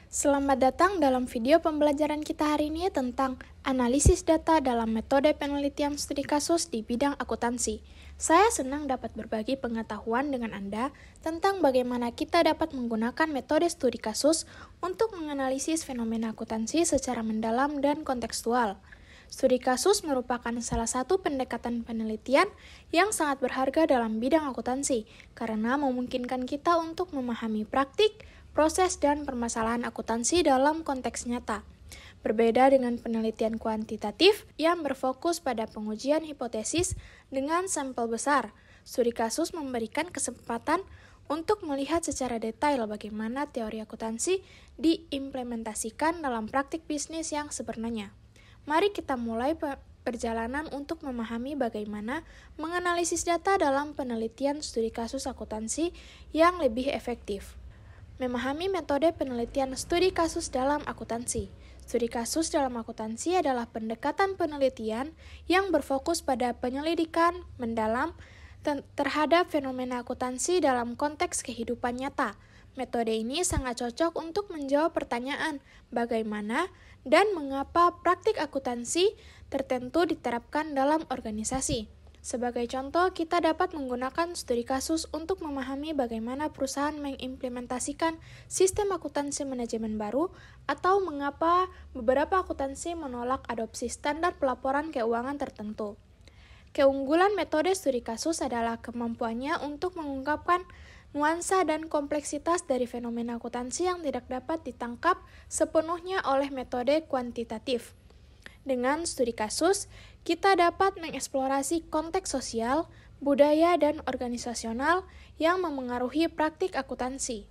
Selamat datang dalam video pembelajaran kita hari ini tentang analisis data dalam metode penelitian studi kasus di bidang akuntansi. Saya senang dapat berbagi pengetahuan dengan Anda tentang bagaimana kita dapat menggunakan metode studi kasus untuk menganalisis fenomena akuntansi secara mendalam dan kontekstual. Studi kasus merupakan salah satu pendekatan penelitian yang sangat berharga dalam bidang akuntansi karena memungkinkan kita untuk memahami praktik, proses, dan permasalahan akuntansi dalam konteks nyata. Berbeda dengan penelitian kuantitatif yang berfokus pada pengujian hipotesis dengan sampel besar, studi kasus memberikan kesempatan untuk melihat secara detail bagaimana teori akuntansi diimplementasikan dalam praktik bisnis yang sebenarnya. Mari kita mulai perjalanan untuk memahami bagaimana menganalisis data dalam penelitian studi kasus akuntansi yang lebih efektif. Memahami metode penelitian studi kasus dalam akuntansi. Studi kasus dalam akuntansi adalah pendekatan penelitian yang berfokus pada penyelidikan mendalam terhadap fenomena akuntansi dalam konteks kehidupan nyata. Metode ini sangat cocok untuk menjawab pertanyaan bagaimana dan mengapa praktik akuntansi tertentu diterapkan dalam organisasi. Sebagai contoh, kita dapat menggunakan studi kasus untuk memahami bagaimana perusahaan mengimplementasikan sistem akuntansi manajemen baru atau mengapa beberapa akuntansi menolak adopsi standar pelaporan keuangan tertentu. Keunggulan metode studi kasus adalah kemampuannya untuk mengungkapkan nuansa dan kompleksitas dari fenomena akuntansi yang tidak dapat ditangkap sepenuhnya oleh metode kuantitatif. Dengan studi kasus, kita dapat mengeksplorasi konteks sosial, budaya, dan organisasional yang memengaruhi praktik akuntansi.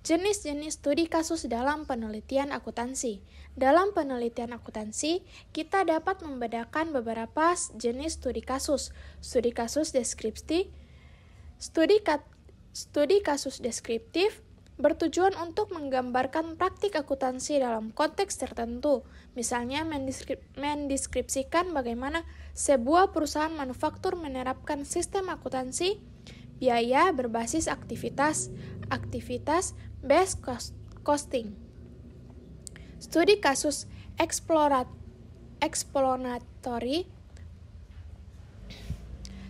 Jenis-jenis studi kasus dalam penelitian akuntansi. Dalam penelitian akuntansi, kita dapat membedakan beberapa jenis studi kasus. Studi kasus deskripsi, studi kasus deskriptif, bertujuan untuk menggambarkan praktik akuntansi dalam konteks tertentu, misalnya mendeskripsikan bagaimana sebuah perusahaan manufaktur menerapkan sistem akuntansi biaya berbasis aktivitas based costing. Studi kasus explanatory.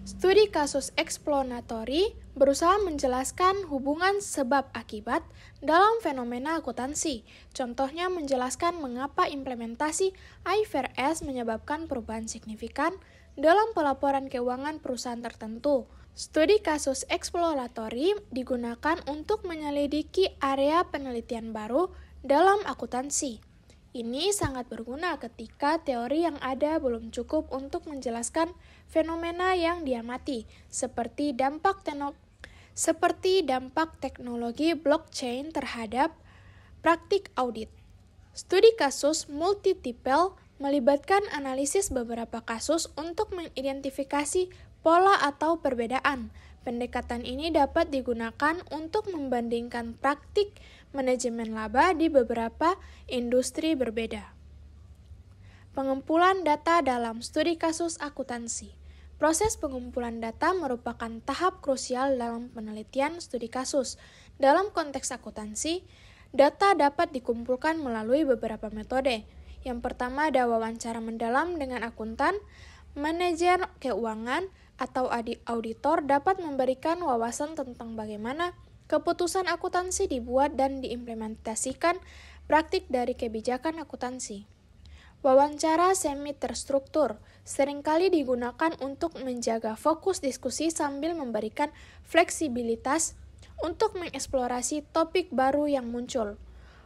Studi kasus explanatory berusaha menjelaskan hubungan sebab-akibat dalam fenomena akuntansi. Contohnya menjelaskan mengapa implementasi IFRS menyebabkan perubahan signifikan dalam pelaporan keuangan perusahaan tertentu. Studi kasus eksploratory digunakan untuk menyelidiki area penelitian baru dalam akuntansi. Ini sangat berguna ketika teori yang ada belum cukup untuk menjelaskan fenomena yang diamati, seperti dampak teknologi blockchain terhadap praktik audit. Studi kasus multitiple melibatkan analisis beberapa kasus untuk mengidentifikasi pola atau perbedaan. Pendekatan ini dapat digunakan untuk membandingkan praktik manajemen laba di beberapa industri berbeda. Pengumpulan data dalam studi kasus akuntansi. Proses pengumpulan data merupakan tahap krusial dalam penelitian studi kasus. Dalam konteks akuntansi, data dapat dikumpulkan melalui beberapa metode. Yang pertama ada wawancara mendalam dengan akuntan, manajer keuangan, atau auditor dapat memberikan wawasan tentang bagaimana keputusan akuntansi dibuat dan diimplementasikan praktik dari kebijakan akuntansi. Wawancara semi terstruktur seringkali digunakan untuk menjaga fokus diskusi sambil memberikan fleksibilitas untuk mengeksplorasi topik baru yang muncul.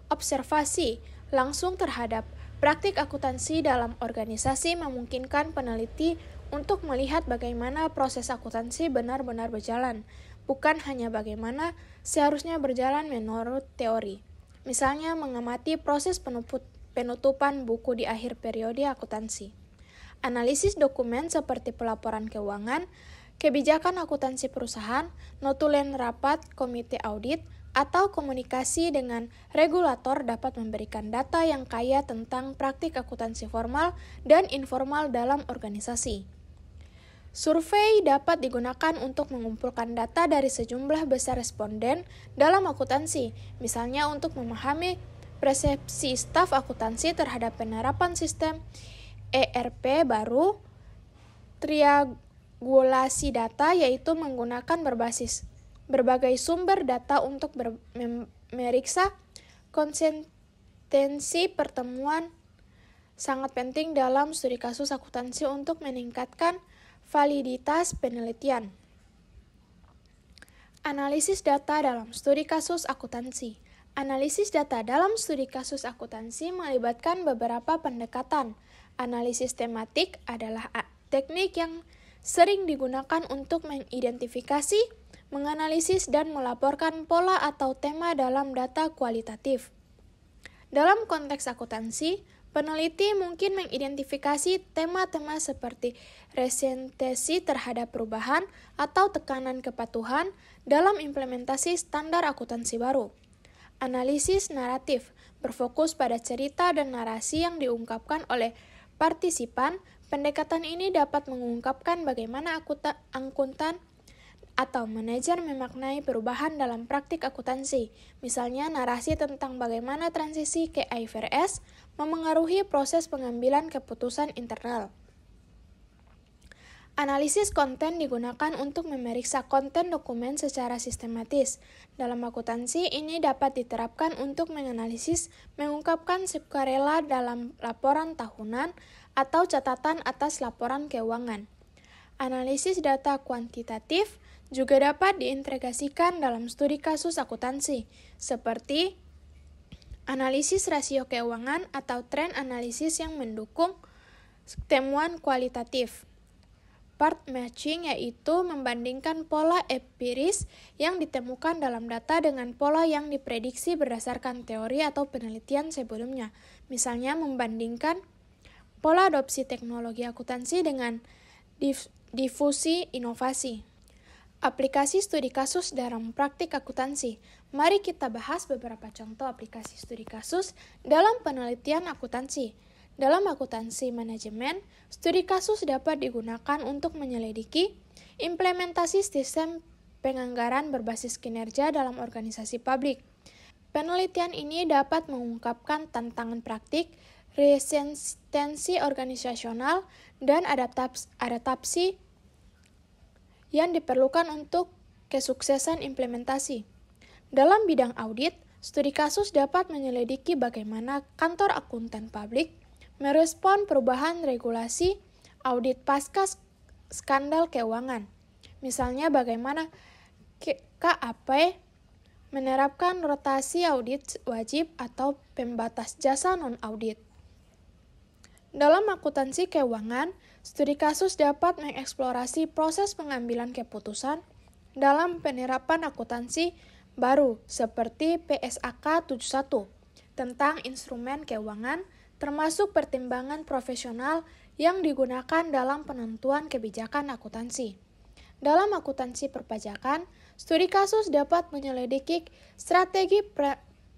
Observasi langsung terhadap praktik akuntansi dalam organisasi memungkinkan peneliti untuk melihat bagaimana proses akuntansi benar-benar berjalan, bukan hanya bagaimana seharusnya berjalan menurut teori. Misalnya mengamati proses penutupan buku di akhir periode akuntansi. Analisis dokumen seperti pelaporan keuangan, kebijakan akuntansi perusahaan, notulen rapat komite audit, atau komunikasi dengan regulator dapat memberikan data yang kaya tentang praktik akuntansi formal dan informal dalam organisasi. Survei dapat digunakan untuk mengumpulkan data dari sejumlah besar responden dalam akuntansi, misalnya untuk memahami persepsi staf akuntansi terhadap penerapan sistem ERP baru, triangulasi data yaitu menggunakan berbagai sumber data untuk memeriksa konsistensi pertemuan sangat penting dalam studi kasus akuntansi untuk meningkatkan validitas penelitian. Analisis data dalam studi kasus akuntansi. Analisis data dalam studi kasus akuntansi melibatkan beberapa pendekatan. Analisis tematik adalah teknik yang sering digunakan untuk mengidentifikasi, menganalisis, dan melaporkan pola atau tema dalam data kualitatif. Dalam konteks akuntansi, peneliti mungkin mengidentifikasi tema-tema seperti resiliensi terhadap perubahan atau tekanan kepatuhan dalam implementasi standar akuntansi baru. Analisis naratif berfokus pada cerita dan narasi yang diungkapkan oleh partisipan. Pendekatan ini dapat mengungkapkan bagaimana akuntan atau manajer memaknai perubahan dalam praktik akuntansi. Misalnya narasi tentang bagaimana transisi ke IFRS memengaruhi proses pengambilan keputusan internal. Analisis konten digunakan untuk memeriksa konten dokumen secara sistematis. Dalam akuntansi, ini dapat diterapkan untuk menganalisis, mengungkapkan sukarela dalam laporan tahunan atau catatan atas laporan keuangan. Analisis data kuantitatif juga dapat diintegrasikan dalam studi kasus akuntansi, seperti analisis rasio keuangan atau tren analisis yang mendukung temuan kualitatif. Part matching yaitu membandingkan pola empiris yang ditemukan dalam data dengan pola yang diprediksi berdasarkan teori atau penelitian sebelumnya. Misalnya membandingkan pola adopsi teknologi akuntansi dengan difusi inovasi. Aplikasi studi kasus dalam praktik akuntansi. Mari kita bahas beberapa contoh aplikasi studi kasus dalam penelitian akuntansi. Dalam akuntansi manajemen, studi kasus dapat digunakan untuk menyelidiki implementasi sistem penganggaran berbasis kinerja dalam organisasi publik. Penelitian ini dapat mengungkapkan tantangan praktik, resistensi organisasional, dan adaptasi yang diperlukan untuk kesuksesan implementasi. Dalam bidang audit, studi kasus dapat menyelidiki bagaimana kantor akuntan publik merespon perubahan regulasi audit pasca skandal keuangan. Misalnya bagaimana KAP menerapkan rotasi audit wajib atau pembatas jasa non-audit. Dalam akuntansi keuangan, studi kasus dapat mengeksplorasi proses pengambilan keputusan dalam penerapan akuntansi baru seperti PSAK 71 tentang instrumen keuangan, termasuk pertimbangan profesional yang digunakan dalam penentuan kebijakan akuntansi. Dalam akuntansi perpajakan, studi kasus dapat menyelidiki strategi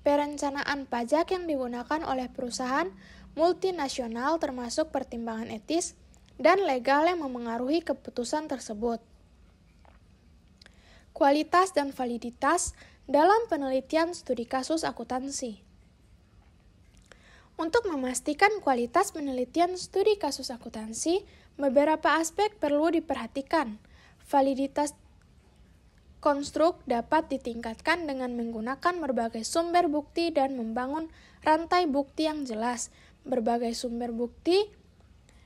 perencanaan pajak yang digunakan oleh perusahaan multinasional termasuk pertimbangan etis dan legal yang memengaruhi keputusan tersebut. Kualitas dan validitas dalam penelitian studi kasus akuntansi. Untuk memastikan kualitas penelitian studi kasus akuntansi, beberapa aspek perlu diperhatikan. Validitas konstruk dapat ditingkatkan dengan menggunakan berbagai sumber bukti dan membangun rantai bukti yang jelas. Berbagai sumber bukti,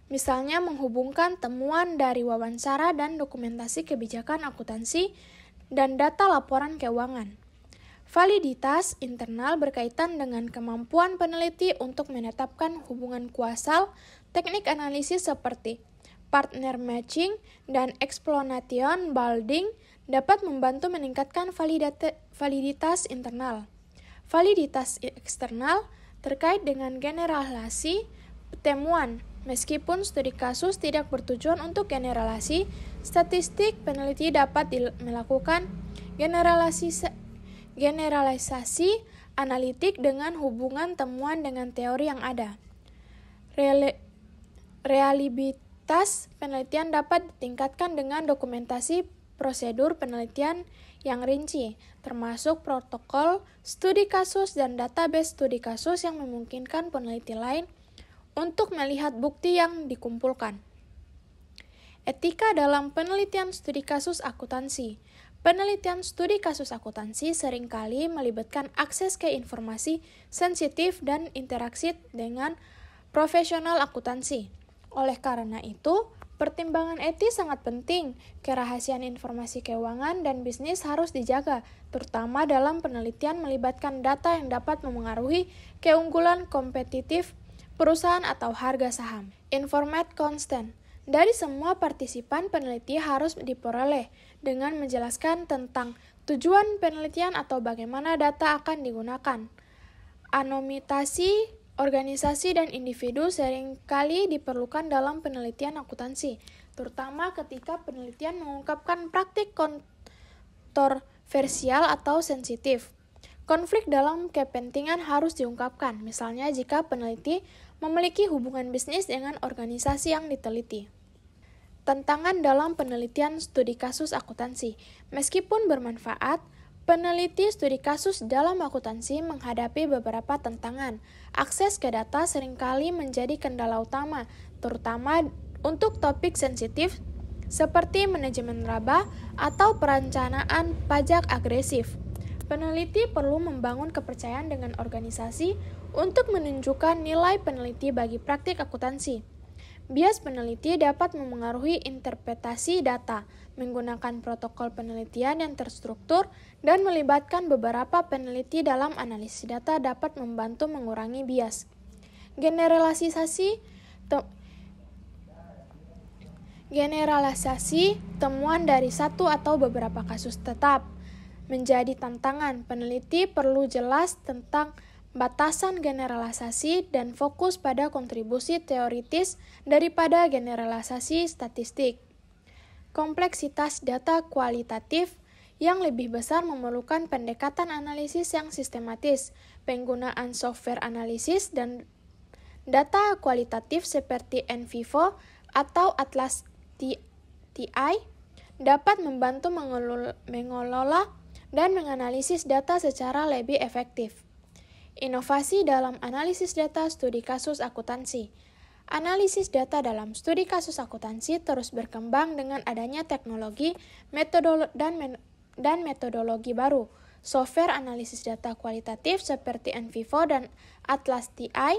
misalnya menghubungkan temuan dari wawancara dan dokumentasi kebijakan akuntansi dan data laporan keuangan. Validitas internal berkaitan dengan kemampuan peneliti untuk menetapkan hubungan kausal. Teknik analisis seperti partner matching dan explanation building dapat membantu meningkatkan validitas internal. Validitas eksternal terkait dengan generalisasi temuan. Meskipun studi kasus tidak bertujuan untuk generalisasi statistik, peneliti dapat melakukan generalisasi analitik dengan hubungan temuan dengan teori yang ada. Reliabilitas penelitian dapat ditingkatkan dengan dokumentasi prosedur penelitian yang rinci, termasuk protokol studi kasus dan database studi kasus yang memungkinkan peneliti lain untuk melihat bukti yang dikumpulkan. Etika dalam penelitian studi kasus akuntansi. Penelitian studi kasus akuntansi seringkali melibatkan akses ke informasi sensitif dan interaksi dengan profesional akuntansi. Oleh karena itu, pertimbangan etis sangat penting. Kerahasiaan informasi keuangan dan bisnis harus dijaga, terutama dalam penelitian melibatkan data yang dapat memengaruhi keunggulan kompetitif perusahaan atau harga saham. Informate consent. Dari semua partisipan peneliti harus diperoleh dengan menjelaskan tentang tujuan penelitian atau bagaimana data akan digunakan. Anonimisasi organisasi dan individu seringkali diperlukan dalam penelitian akuntansi, terutama ketika penelitian mengungkapkan praktik kontroversial atau sensitif. Konflik dalam kepentingan harus diungkapkan, misalnya jika peneliti memiliki hubungan bisnis dengan organisasi yang diteliti. Tantangan dalam penelitian studi kasus akuntansi. Meskipun bermanfaat, peneliti studi kasus dalam akuntansi menghadapi beberapa tantangan. Akses ke data seringkali menjadi kendala utama, terutama untuk topik sensitif seperti manajemen laba atau perencanaan pajak agresif. Peneliti perlu membangun kepercayaan dengan organisasi untuk menunjukkan nilai peneliti bagi praktik akuntansi. Bias peneliti dapat memengaruhi interpretasi data, menggunakan protokol penelitian yang terstruktur, dan melibatkan beberapa peneliti dalam analisis data dapat membantu mengurangi bias. Generalisasi temuan dari satu atau beberapa kasus tetap menjadi tantangan. Peneliti perlu jelas tentang batasan generalisasi dan fokus pada kontribusi teoritis daripada generalisasi statistik. Kompleksitas data kualitatif yang lebih besar memerlukan pendekatan analisis yang sistematis, penggunaan software analisis dan data kualitatif seperti NVivo atau Atlas TI dapat membantu mengelola dan menganalisis data secara lebih efektif. Inovasi dalam analisis data studi kasus akuntansi. Analisis data dalam studi kasus akuntansi terus berkembang dengan adanya teknologi dan metodologi baru. Software analisis data kualitatif seperti NVivo dan Atlas TI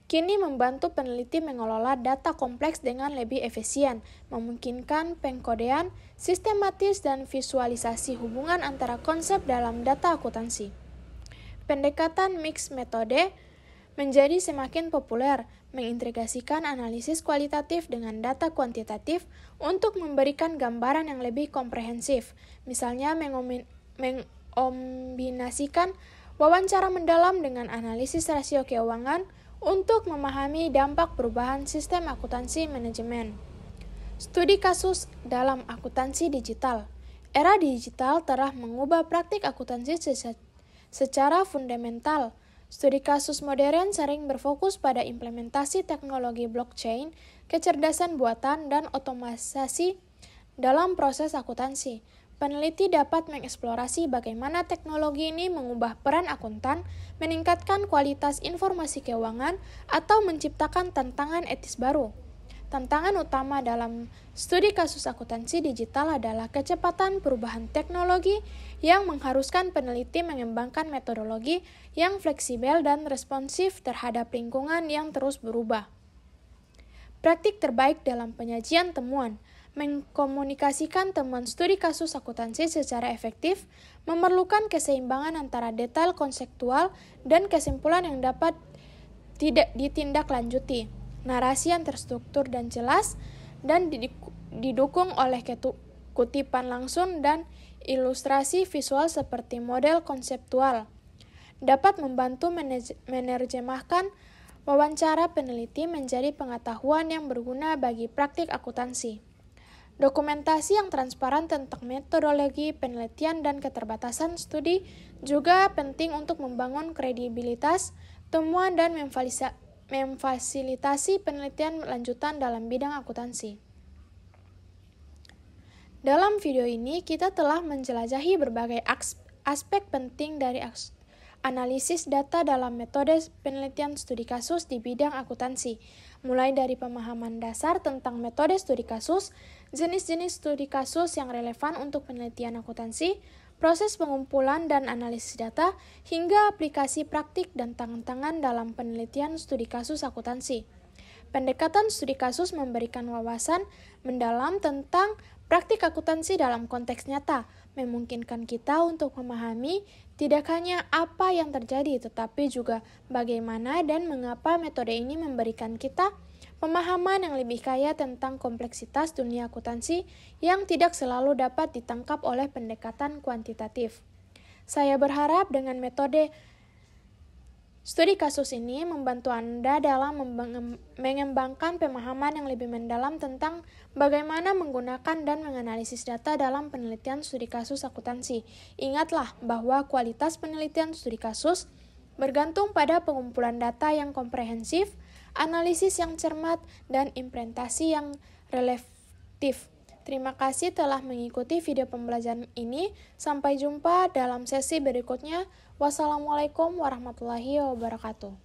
kini membantu peneliti mengelola data kompleks dengan lebih efisien, memungkinkan pengkodean sistematis dan visualisasi hubungan antara konsep dalam data akuntansi. Pendekatan mix metode menjadi semakin populer, mengintegrasikan analisis kualitatif dengan data kuantitatif untuk memberikan gambaran yang lebih komprehensif, misalnya mengombinasikan wawancara mendalam dengan analisis rasio keuangan untuk memahami dampak perubahan sistem akuntansi manajemen. Studi kasus dalam akuntansi digital. Era digital telah mengubah praktik akuntansi secara fundamental. Studi kasus modern sering berfokus pada implementasi teknologi blockchain, kecerdasan buatan, dan otomatisasi dalam proses akuntansi. Peneliti dapat mengeksplorasi bagaimana teknologi ini mengubah peran akuntan, meningkatkan kualitas informasi keuangan, atau menciptakan tantangan etis baru. Tantangan utama dalam studi kasus akuntansi digital adalah kecepatan perubahan teknologi yang mengharuskan peneliti mengembangkan metodologi yang fleksibel dan responsif terhadap lingkungan yang terus berubah. Praktik terbaik dalam penyajian temuan. Mengkomunikasikan temuan studi kasus akuntansi secara efektif memerlukan keseimbangan antara detail konseptual dan kesimpulan yang dapat tidak ditindaklanjuti, narasi yang terstruktur dan jelas, dan didukung oleh kutipan langsung dan ilustrasi visual seperti model konseptual, dapat membantu menerjemahkan wawancara peneliti menjadi pengetahuan yang berguna bagi praktik akuntansi. Dokumentasi yang transparan tentang metodologi penelitian dan keterbatasan studi juga penting untuk membangun kredibilitas temuan dan memfasilitasi penelitian lanjutan dalam bidang akuntansi. Dalam video ini, kita telah menjelajahi berbagai aspek penting dari analisis data dalam metode penelitian studi kasus di bidang akuntansi, mulai dari pemahaman dasar tentang metode studi kasus, jenis-jenis studi kasus yang relevan untuk penelitian akuntansi, proses pengumpulan dan analisis data, hingga aplikasi praktik dan tantangan dalam penelitian studi kasus akuntansi. Pendekatan studi kasus memberikan wawasan mendalam tentang praktik akuntansi dalam konteks nyata, memungkinkan kita untuk memahami tidak hanya apa yang terjadi, tetapi juga bagaimana dan mengapa metode ini memberikan kita pemahaman yang lebih kaya tentang kompleksitas dunia akuntansi yang tidak selalu dapat ditangkap oleh pendekatan kuantitatif. Saya berharap dengan metode studi kasus ini membantu Anda dalam mengembangkan pemahaman yang lebih mendalam tentang bagaimana menggunakan dan menganalisis data dalam penelitian studi kasus akuntansi. Ingatlah bahwa kualitas penelitian studi kasus bergantung pada pengumpulan data yang komprehensif, analisis yang cermat, dan implementasi yang relevatif. Terima kasih telah mengikuti video pembelajaran ini. Sampai jumpa dalam sesi berikutnya. Wassalamualaikum warahmatullahi wabarakatuh.